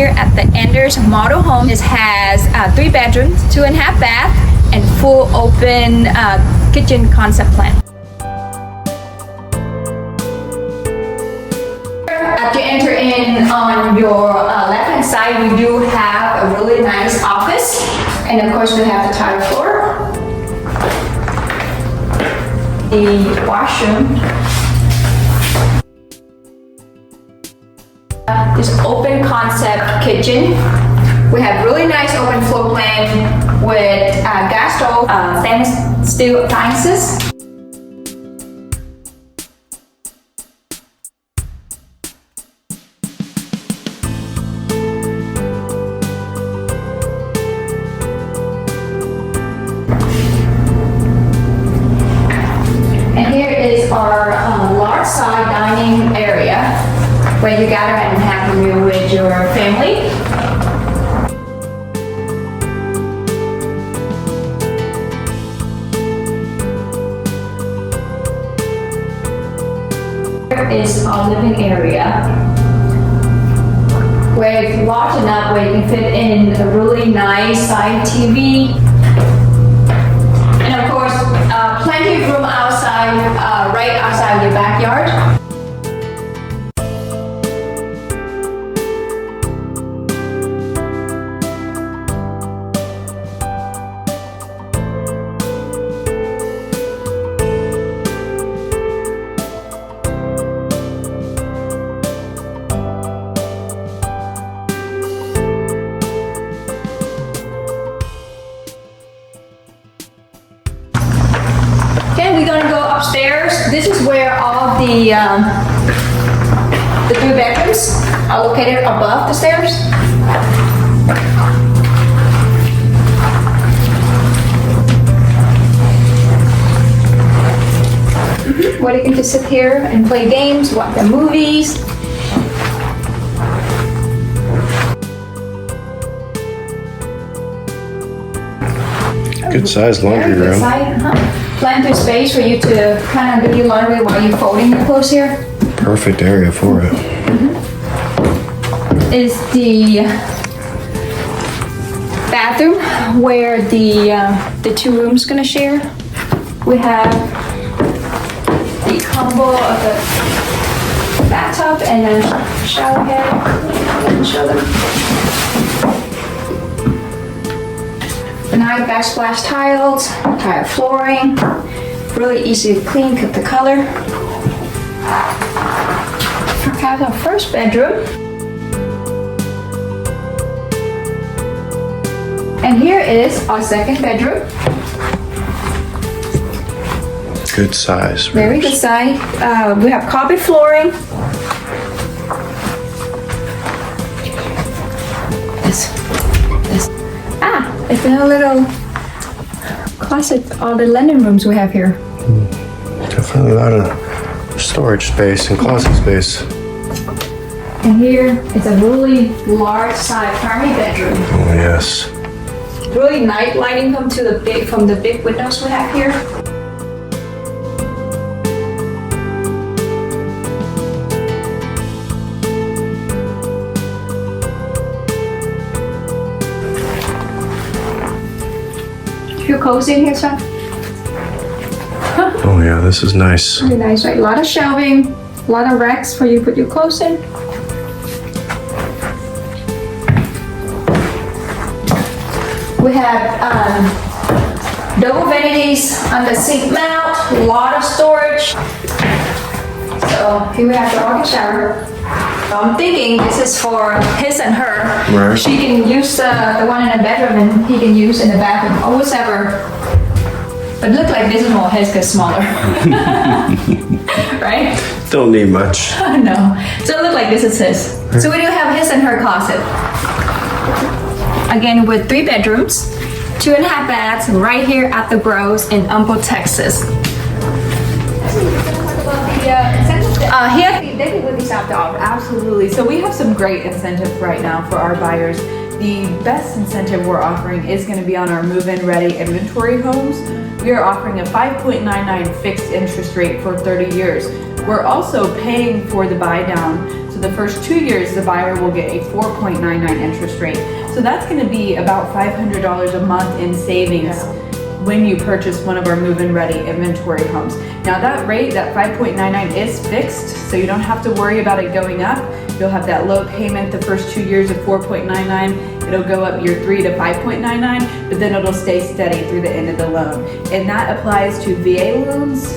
here at the Enders Model Home. This has 3 bedrooms, 2.5 bath, and full open kitchen concept plan. After you enter in on your left-hand side, we do have a really nice office, and of course we have the tile floor, the washroom, this open concept kitchen. We have really nice open floor plan with gas stove, stainless steel appliances. And here is our large side dining area where you gather and have a meal with your family. Here is our living area where it's large enough where you can fit in a really nice side TV. And of course, plenty of room outside, right outside your backyard. We're gonna go upstairs. This is where all the 3 bedrooms are located above the stairs. Where you can just sit here and play games, watch the movies. Good sized laundry room. Plenty of space for you to kind of do your laundry while you're folding your clothes here. Perfect area for it. Is the bathroom where the 2 rooms gonna share. We have the combo of the bathtub and a shower head. Let me show them. Nice backsplash tiles, tile flooring, really easy to clean, cut the color. We have our first bedroom. And here is our second bedroom. Good size. Very good size. We have carpet flooring. It's a little closet, all the linen rooms we have here. Definitely a lot of storage space and closet space. And here is a really large size primary bedroom. Oh yes. Really night lighting from the big windows we have here. Feel cozy in here, son? Oh yeah, this is nice. Really nice, right? A lot of shelving, a lot of racks for you to put your clothes in. We have double vanities on the sink mount, a lot of storage. So here we have the walk-in shower. I'm thinking this is for his and her. Right. She can use the one in the bedroom and he can use in the bathroom. Always ever. But look like this is more his because smaller. Right? Don't need much. No. So it look like this is his. So we do have his and her closet. Again, with 3 bedrooms, 2.5 baths, right here at the Bros in Humble, Texas. Here, David would be stopped off. Absolutely. So we have some great incentives right now for our buyers. The best incentive we're offering is going to be on our move-in ready inventory homes. We are offering a 5.99 fixed interest rate for 30 years. We're also paying for the buy down. So the first 2 years, the buyer will get a 4.99 interest rate. So that's gonna be about $500 a month in savings when you purchase one of our move-in ready inventory homes. Now that rate, that 5.99 is fixed, so you don't have to worry about it going up. You'll have that low payment the first 2 years of 4.99. It'll go up year 3 to 5.99, but then it'll stay steady through the end of the loan. And that applies to VA loans,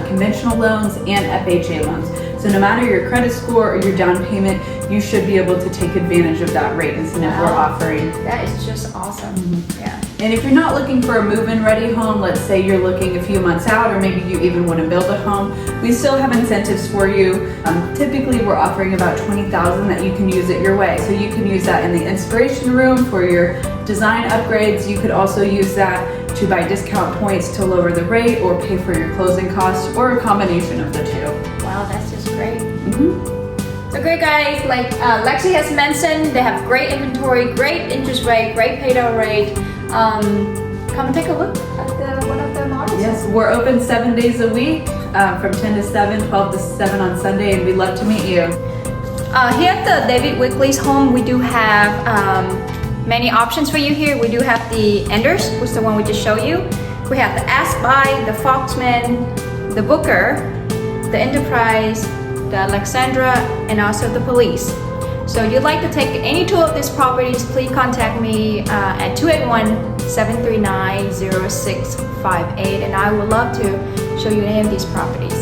conventional loans, and FHA loans. So no matter your credit score or your down payment, you should be able to take advantage of that rate incentive we're offering. That is just awesome. Yeah. And if you're not looking for a move-in ready home, let's say you're looking a few months out, or maybe you even want to build a home, we still have incentives for you. Typically we're offering about $20,000 that you can use it your way. So you can use that in the inspiration room for your design upgrades. You could also use that to buy discount points to lower the rate or pay for your closing costs, or a combination of the two. Wow, that's just great. So great guys, like Lexi has mentioned, they have great inventory, great interest rate, great pay down rate. Come and take a look at one of the models. Yes, we're open 7 days a week, from 10 to 7, 12 to 7 on Sunday, and we'd love to meet you. Here at the David Weekley's home, we do have many options for you here. We do have the Enders, which is the one we just showed you. We have the Ask By, the Foxman, the Booker, the Enterprise, the Alexandra, and also the Police. So if you'd like to take any two of these properties, please contact me at 281-739-0658, and I would love to show you any of these properties.